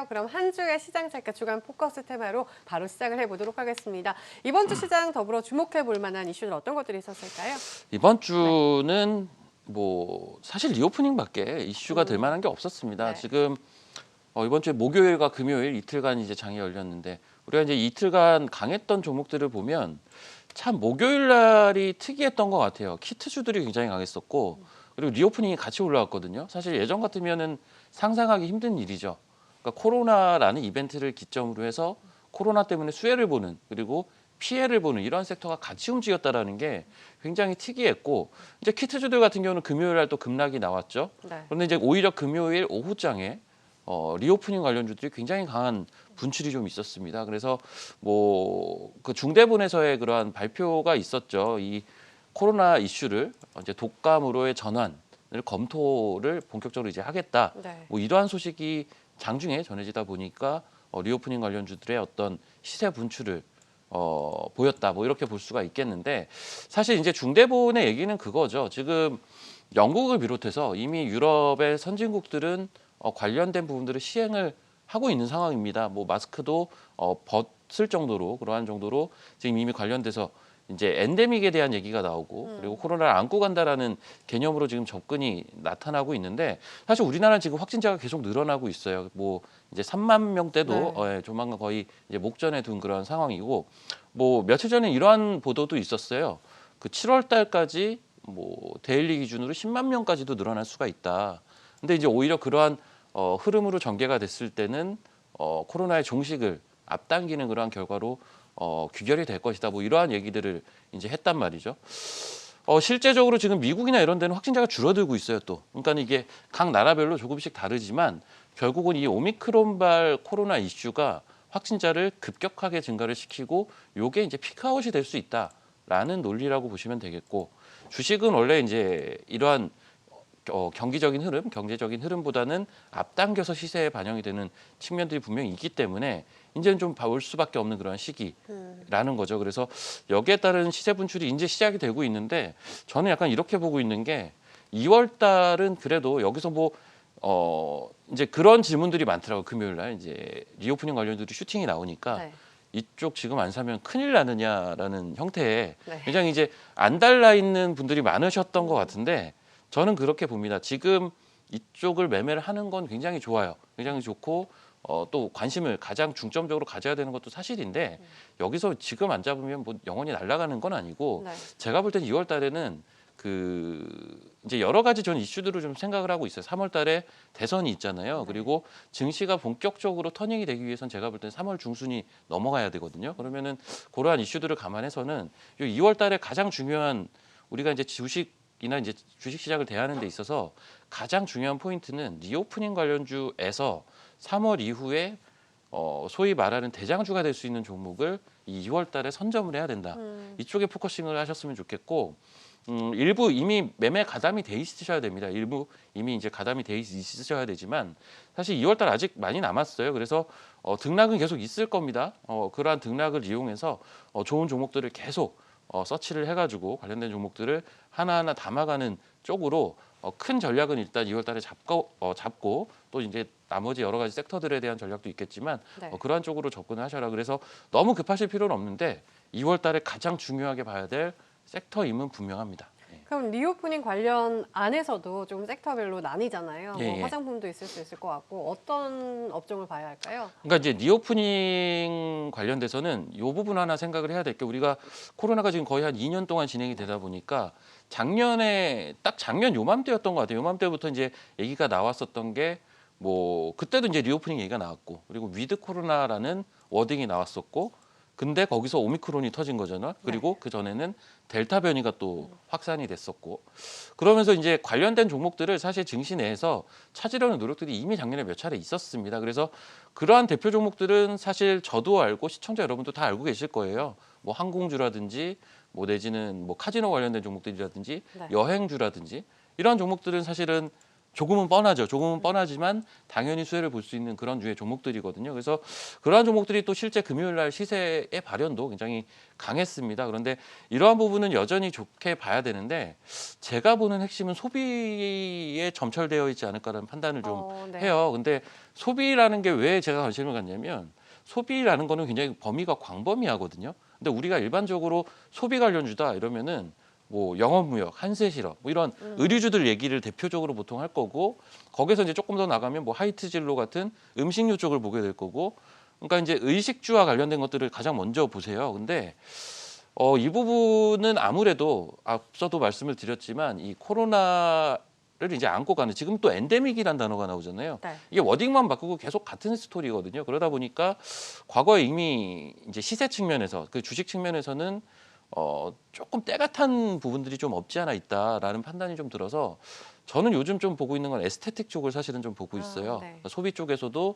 그럼 한 주의 시장 차트 주간 포커스 테마로 바로 시작을 해보도록 하겠습니다. 이번 주 시장 더불어 주목해 볼 만한 이슈들 어떤 것들이 있었을까요? 이번 주는 뭐 사실 리오프닝밖에 이슈가 될 만한 게 없었습니다. 네. 지금 이번 주에 목요일과 금요일 이틀간 이제 장이 열렸는데 우리가 이제 이틀간 강했던 종목들을 보면 참 목요일 날이 특이했던 것 같아요. 키트주들이 굉장히 강했었고 그리고 리오프닝이 같이 올라왔거든요. 사실 예전 같으면은 상상하기 힘든 일이죠. 그러니까 코로나라는 이벤트를 기점으로 해서 코로나 때문에 수혜를 보는 그리고 피해를 보는 이런 섹터가 같이 움직였다라는 게 굉장히 특이했고 이제 키트주들 같은 경우는 금요일 날 또 급락이 나왔죠. 네. 그런데 이제 오히려 금요일 오후장에 리오프닝 관련주들이 굉장히 강한 분출이 좀 있었습니다. 그래서 뭐 그 중대본에서의 그러한 발표가 있었죠. 이 코로나 이슈를 이제 독감으로의 전환을 검토를 본격적으로 이제 하겠다. 네. 뭐 이러한 소식이 장중에 전해지다 보니까 리오프닝 관련주들의 어떤 시세 분출을 보였다. 뭐 이렇게 볼 수가 있겠는데 사실 이제 중대본의 얘기는 그거죠. 지금 영국을 비롯해서 이미 유럽의 선진국들은 관련된 부분들을 시행을 하고 있는 상황입니다. 뭐 마스크도 벗을 정도로 그러한 정도로 지금 이미 관련돼서 이제 엔데믹에 대한 얘기가 나오고 그리고 코로나를 안고 간다라는 개념으로 지금 접근이 나타나고 있는데 사실 우리나라는 지금 확진자가 계속 늘어나고 있어요. 뭐 이제 3만 명대도 조만간 거의 이제 목전에 둔 그런 상황이고 뭐 며칠 전에 이러한 보도도 있었어요. 그 7월 달까지 뭐 데일리 기준으로 10만 명까지도 늘어날 수가 있다. 근데 이제 오히려 그러한 흐름으로 전개가 됐을 때는 코로나의 종식을 앞당기는 그러한 결과로 귀결이 될 것이다. 뭐 이러한 얘기들을 이제 했단 말이죠. 실제적으로 지금 미국이나 이런 데는 확진자가 줄어들고 있어요. 또 그러니까 이게 각 나라별로 조금씩 다르지만 결국은 이 오미크론발 코로나 이슈가 확진자를 급격하게 증가를 시키고 요게 이제 피크아웃이 될 수 있다라는 논리라고 보시면 되겠고 주식은 원래 이제 이러한 경기적인 흐름, 경제적인 흐름보다는 앞당겨서 시세에 반영이 되는 측면들이 분명히 있기 때문에 이제는 좀 봐올 수밖에 없는 그런 시기라는 거죠. 그래서 여기에 따른 시세 분출이 이제 시작이 되고 있는데 저는 약간 이렇게 보고 있는 게 2월 달은 그래도 여기서 뭐 이제 그런 질문들이 많더라고요. 금요일 날 이제 리오프닝 관련들이 슈팅이 나오니까 네. 이쪽 지금 안 사면 큰일 나느냐라는 형태의 네. 굉장히 이제 안 달라 있는 분들이 많으셨던 것 같은데 저는 그렇게 봅니다. 지금 이쪽을 매매를 하는 건 굉장히 좋아요. 굉장히 좋고 또 관심을 가장 중점적으로 가져야 되는 것도 사실인데 여기서 지금 안 잡으면 뭐 영원히 날아가는 건 아니고 네. 제가 볼 때는 2월 달에는 그 이제 여러 가지 전 이슈들을 좀 생각을 하고 있어요. 3월 달에 대선이 있잖아요. 그리고 증시가 본격적으로 터닝이 되기 위해선 제가 볼 때는 3월 중순이 넘어가야 되거든요. 그러면은 그러한 이슈들을 감안해서는 2월 달에 가장 중요한 우리가 이제 주식이나 이제 주식 시장을 대하는 데 있어서 가장 중요한 포인트는 리오프닝 관련주에서 3월 이후에 소위 말하는 대장주가 될 수 있는 종목을 이 2월 달에 선점을 해야 된다. 이쪽에 포커싱을 하셨으면 좋겠고 일부 이미 매매 가담이 돼 있으셔야 됩니다. 일부 이미 이제 가담이 돼 있으셔야 되지만 사실 2월 달 아직 많이 남았어요. 그래서 등락은 계속 있을 겁니다. 그러한 등락을 이용해서 좋은 종목들을 계속 서치를 해가지고 관련된 종목들을 하나하나 담아가는 쪽으로 큰 전략은 일단 2월 달에 잡고 또 이제 나머지 여러 가지 섹터들에 대한 전략도 있겠지만 네. 그러한 쪽으로 접근을 하셔라. 그래서 너무 급하실 필요는 없는데 2월 달에 가장 중요하게 봐야 될 섹터임은 분명합니다. 그럼 리오프닝 관련 안에서도 좀 섹터별로 나뉘잖아요. 예, 뭐 예. 화장품도 있을 수 있을 것 같고 어떤 업종을 봐야 할까요? 그러니까 이제 리오프닝 관련돼서는 이 부분 하나 생각을 해야 될 게 우리가 코로나가 지금 거의 한 2년 동안 진행이 되다 보니까 작년에 딱 작년 요맘때였던 것 같아요. 요맘때부터 이제 얘기가 나왔었던 게 뭐 그때도 이제 리오프닝 얘기가 나왔고 그리고 위드 코로나라는 워딩이 나왔었고 근데 거기서 오미크론이 터진 거잖아. 그리고 그 전에는 델타 변이가 또 확산이 됐었고 그러면서 이제 관련된 종목들을 사실 증시 내에서 찾으려는 노력들이 이미 작년에 몇 차례 있었습니다. 그래서 그러한 대표 종목들은 사실 저도 알고 시청자 여러분도 다 알고 계실 거예요. 뭐 항공주라든지 뭐 내지는 뭐 카지노 관련된 종목들이라든지 네. 여행주라든지 이런 종목들은 사실은 조금은 뻔하죠. 조금은 뻔하지만 당연히 수혜를 볼 수 있는 그런 류의 종목들이거든요. 그래서 그러한 종목들이 또 실제 금요일 날 시세의 발현도 굉장히 강했습니다. 그런데 이러한 부분은 여전히 좋게 봐야 되는데 제가 보는 핵심은 소비에 점철되어 있지 않을까라는 판단을 좀 네. 해요. 근데 소비라는 게 왜 제가 관심을 갖냐면 소비라는 거는 굉장히 범위가 광범위하거든요. 근데 우리가 일반적으로 소비 관련주다 이러면은 뭐 영업무역, 한세실업 뭐 이런 의류주들 얘기를 대표적으로 보통 할 거고 거기서 이제 조금 더 나가면 뭐 하이트진로 같은 음식료 쪽을 보게 될 거고 그러니까 이제 의식주와 관련된 것들을 가장 먼저 보세요. 근데 이 부분은 아무래도 앞서도 말씀을 드렸지만 이 코로나를 이제 안고 가는 지금 또 엔데믹이란 단어가 나오잖아요. 네. 이게 워딩만 바꾸고 계속 같은 스토리거든요. 그러다 보니까 과거에 이미 이제 시세 측면에서 그 주식 측면에서는 조금 때가 탄 부분들이 좀 없지 않아 있다라는 판단이 좀 들어서 저는 요즘 좀 보고 있는 건 에스테틱 쪽을 사실은 좀 보고 있어요. 네. 그러니까 소비 쪽에서도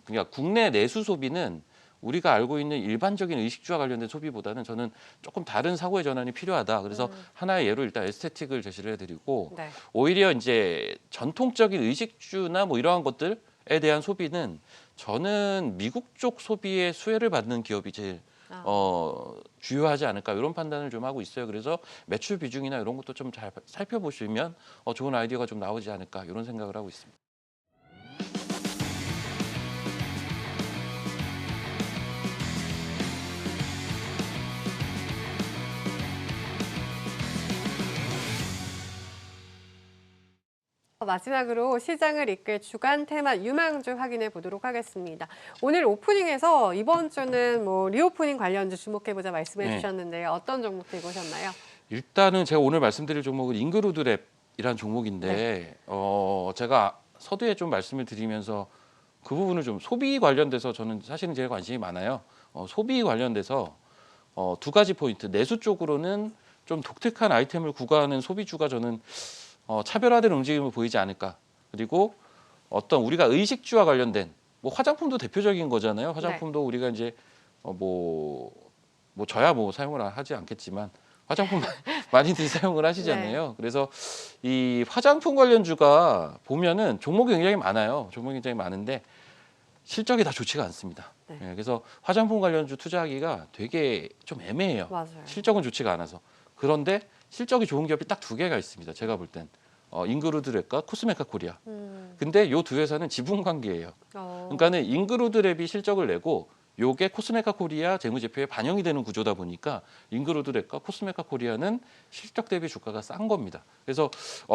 그러니까 국내 내수 소비는 우리가 알고 있는 일반적인 의식주와 관련된 소비보다는 저는 조금 다른 사고의 전환이 필요하다. 그래서 하나의 예로 일단 에스테틱을 제시를 해드리고 네. 오히려 이제 전통적인 의식주나 뭐 이러한 것들에 대한 소비는 저는 미국 쪽 소비의 수혜를 받는 기업이 제일 주요하지 않을까 이런 판단을 좀 하고 있어요. 그래서 매출 비중이나 이런 것도 좀 잘 살펴보시면 좋은 아이디어가 좀 나오지 않을까 이런 생각을 하고 있습니다. 마지막으로 시장을 이끌 주간 테마 유망주 확인해 보도록 하겠습니다. 오늘 오프닝에서 이번 주는 뭐 리오프닝 관련주 주목해보자 말씀해 네. 주셨는데요. 어떤 종목들 보셨나요? 일단은 제가 오늘 말씀드릴 종목은 인그루드랩이라는 종목인데 제가 서두에 좀 말씀을 드리면서 그 부분을 좀 소비 관련돼서 저는 사실은 제일 관심이 많아요. 소비 관련돼서 두 가지 포인트. 내수 쪽으로는 좀 독특한 아이템을 구가하는 소비주가 저는 차별화된 움직임을 보이지 않을까. 그리고 어떤 우리가 의식주와 관련된 뭐 화장품도 대표적인 거잖아요. 화장품도 우리가 이제 뭐 저야 뭐 사용을 하지 않겠지만 화장품 많이들 사용을 하시잖아요. 그래서 이 화장품 관련주가 보면은 종목이 굉장히 많아요. 종목이 굉장히 많은데 실적이 다 좋지가 않습니다. 네. 그래서 화장품 관련주 투자하기가 되게 좀 애매해요. 맞아요. 실적은 좋지가 않아서. 그런데 실적이 좋은 기업이 딱 두 개가 있습니다. 제가 볼 땐. 인그루드랩과 코스메카 코리아. 근데 이 두 회사는 지분 관계예요. 그러니까는 인그루드랩이 실적을 내고 요게 코스메카 코리아 재무제표에 반영이 되는 구조다 보니까 인그루드랩과 코스메카 코리아는 실적 대비 주가가 싼 겁니다. 그래서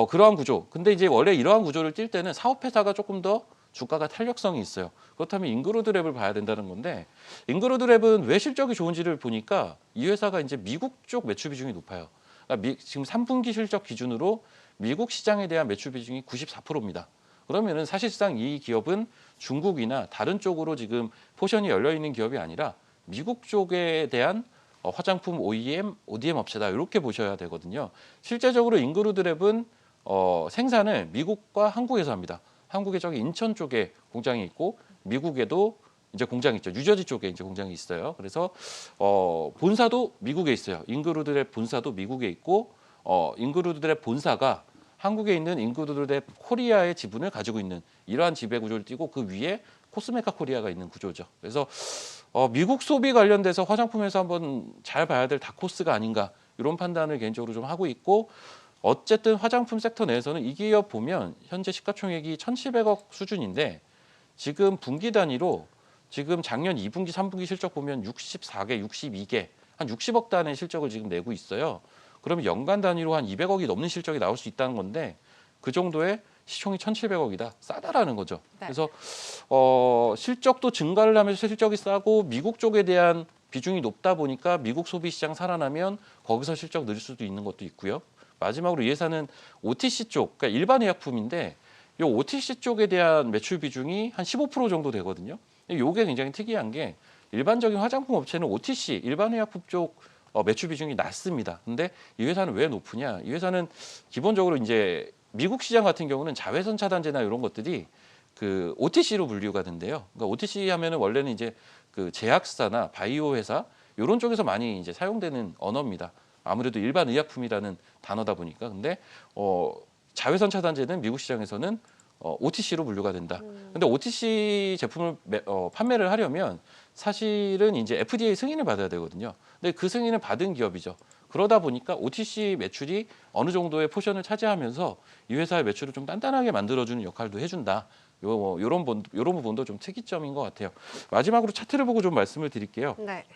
그러한 구조. 근데 이제 원래 이러한 구조를 띌 때는 사업회사가 조금 더 주가가 탄력성이 있어요. 그렇다면 인그루드랩을 봐야 된다는 건데 인그루드랩은 왜 실적이 좋은지를 보니까 이 회사가 이제 미국 쪽 매출 비중이 높아요. 그러니까 지금 3분기 실적 기준으로 미국 시장에 대한 매출 비중이 94%입니다. 그러면은 사실상 이 기업은 중국이나 다른 쪽으로 지금 포션이 열려 있는 기업이 아니라 미국 쪽에 대한 화장품 OEM, ODM 업체다 이렇게 보셔야 되거든요. 실제적으로 인그루드랩은 생산을 미국과 한국에서 합니다. 한국의 저기 인천 쪽에 공장이 있고 미국에도 이제 공장이 있죠. 뉴저지 쪽에 이제 공장이 있어요. 그래서 본사도 미국에 있어요. 인그루드랩 본사도 미국에 있고 인그루드랩 본사가 한국에 있는 인그루드랩 코리아의 지분을 가지고 있는 이러한 지배 구조를 띠고 그 위에 코스메카 코리아가 있는 구조죠. 그래서 미국 소비 관련돼서 화장품에서 한번 잘 봐야 될 다코스가 아닌가 이런 판단을 개인적으로 좀 하고 있고 어쨌든 화장품 sek터 내에서는 이 기업 보면 현재 시가총액이 1,700억 수준인데 지금 분기 단위로 지금 작년 2분기, 3분기 실적 보면 64개, 62개, 한 60억 단의 실적을 지금 내고 있어요. 그러면 연간 단위로 한 200억이 넘는 실적이 나올 수 있다는 건데 그 정도의 시총이 1,700억이다. 싸다라는 거죠. 네. 그래서 실적도 증가를 하면서 실적이 싸고 미국 쪽에 대한 비중이 높다 보니까 미국 소비 시장 살아나면 거기서 실적 늘 수도 있는 것도 있고요. 마지막으로 이 회사는 OTC 쪽, 그러니까 일반 의약품인데 이 OTC 쪽에 대한 매출 비중이 한 15% 정도 되거든요. 이게 굉장히 특이한 게 일반적인 화장품 업체는 OTC, 일반 의약품 쪽 매출 비중이 낮습니다. 근데 이 회사는 왜 높으냐? 이 회사는 기본적으로 이제 미국 시장 같은 경우는 자외선 차단제나 이런 것들이 그 OTC로 분류가 된대요. 그러니까 OTC 하면은 원래는 이제 그 제약사나 바이오 회사 이런 쪽에서 많이 이제 사용되는 언어입니다. 아무래도 일반 의약품이라는 단어다 보니까. 근데 자외선 차단제는 미국 시장에서는 OTC로 분류가 된다. 근데 OTC 제품을 판매를 하려면 사실은 이제 FDA 승인을 받아야 되거든요. 근데 그 승인을 받은 기업이죠. 그러다 보니까 OTC 매출이 어느 정도의 포션을 차지하면서 이 회사의 매출을 좀 단단하게 만들어주는 역할도 해준다. 요런 부분도 좀 특이점인 것 같아요. 마지막으로 차트를 보고 좀 말씀을 드릴게요. 네.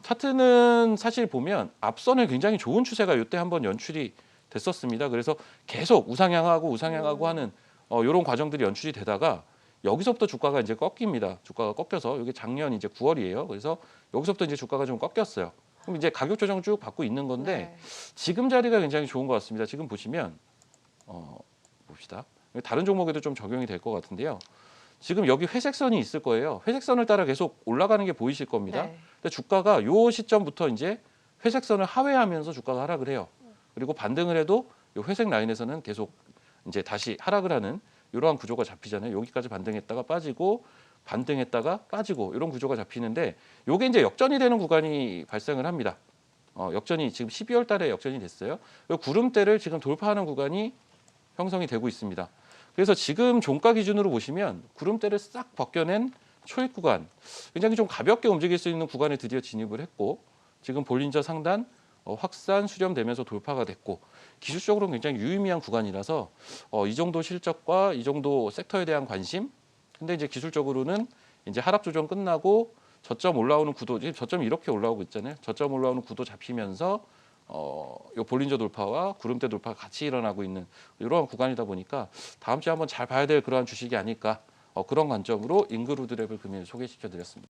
차트는 사실 보면 앞선을 굉장히 좋은 추세가 이때 한번 연출이 됐었습니다. 그래서 계속 우상향하고 하는 이런 과정들이 연출이 되다가 여기서부터 주가가 이제 꺾입니다. 주가가 꺾여서 이게 작년 이제 9월이에요. 그래서 여기서부터 이제 주가가 좀 꺾였어요. 그럼 이제 가격 조정 쭉 받고 있는 건데 네. 지금 자리가 굉장히 좋은 것 같습니다. 지금 보시면 봅시다. 다른 종목에도 좀 적용이 될 것 같은데요. 지금 여기 회색선이 있을 거예요. 회색선을 따라 계속 올라가는 게 보이실 겁니다. 네. 근데 주가가 요 시점부터 이제 회색선을 하회하면서 주가가 하락을 해요. 그리고 반등을 해도 요 회색 라인에서는 계속 이제 다시 하락을 하는 이러한 구조가 잡히잖아요. 여기까지 반등했다가 빠지고 반등했다가 빠지고 이런 구조가 잡히는데 요게 이제 역전이 되는 구간이 발생을 합니다. 역전이 지금 12월 달에 역전이 됐어요. 요 구름대를 지금 돌파하는 구간이 형성이 되고 있습니다. 그래서 지금 종가 기준으로 보시면 구름대를 싹 벗겨낸 초입 구간, 굉장히 좀 가볍게 움직일 수 있는 구간에 드디어 진입을 했고 지금 볼린저 상단 확산 수렴되면서 돌파가 됐고 기술적으로는 굉장히 유의미한 구간이라서 이 정도 실적과 이 정도 섹터에 대한 관심, 근데 이제 기술적으로는 이제 하락 조정 끝나고 저점 올라오는 구도, 지금 저점이 이렇게 올라오고 있잖아요. 저점 올라오는 구도 잡히면서 요 볼린저 돌파와 구름대 돌파가 같이 일어나고 있는 이러한 구간이다 보니까 다음 주에 한번 잘 봐야 될 그러한 주식이 아닐까 그런 관점으로 인그루드랩을 금일 소개시켜 드렸습니다.